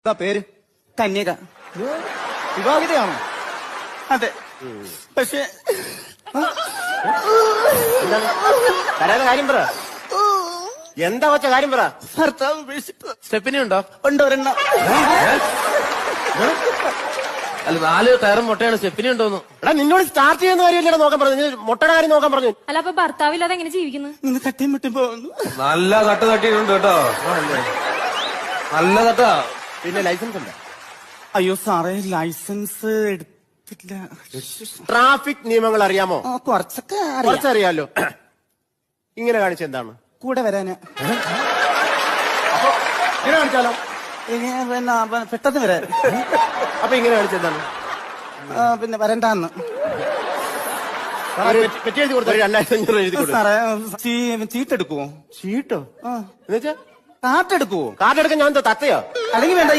എന്താ പേര്? കന്യക. വിവാഹിതയാണോ? അതെ. പക്ഷെ കരയാതെ കാര്യം പറ. എന്താ വച്ച കാര്യം പറ. ഭർത്താവ് ഉപേക്ഷിപ്പ്. സ്റ്റെപ്പിനി ഉണ്ടോ? ഉണ്ട് ഒരെണ്ണം. അല്ല 4 ടയറും മുട്ടയാണ്. സ്റ്റെപ്പിനി ഉണ്ടോന്ന്. എടാ നിന്നോട് സ്റ്റാർട്ട് ചെയ്യുന്ന കാര്യമല്ലേ നോക്കാൻ പറഞ്ഞു. മുട്ടയുടെ കാര്യം നോക്കാൻ പറഞ്ഞു. അല്ല അപ്പൊ ഭർത്താവില്ലാതെ എങ്ങനെ ജീവിക്കുന്നു? ഇന്ന് തട്ടിയും മുട്ടും പോകുന്നു. നല്ല തട്ട് തട്ടിയിട്ടുണ്ട് കേട്ടോ. നല്ല തട്ടാ. പിന്നെ ലൈസൻസ് ഉണ്ട്? അയ്യോ സാറേ, ലൈസൻസ് എടുത്തില്ല. ട്രാഫിക് നിയമങ്ങൾ അറിയാമോ? കുറച്ചൊക്കെ അറിയാം. കുറച്ചറിയാലോ. ഇങ്ങനെ കാണിച്ച എന്താണ്? കൂടെ വരാന്. ഇങ്ങനെ കാണിച്ചാലോ? പിന്നെ പെട്ടെന്ന് വരാൻ. അപ്പൊ ഇങ്ങനെ കാണിച്ച എന്താണ്? പിന്നെ വരണ്ടാന്ന്. പെറ്റി എഴുതി കൊടുത്ത 2500 എഴുതി കൊടുത്തു. സാറേ ചീട്ടെടുക്കുവോ? ചീട്ടോ? ആ, എന്നുവെച്ചാ കാട്ടെടുക്കുവോ? കാർഡ് എടുക്കാൻ ഞാൻ എന്താ തത്തയോ? അല്ലെങ്കിൽ വേണ്ട.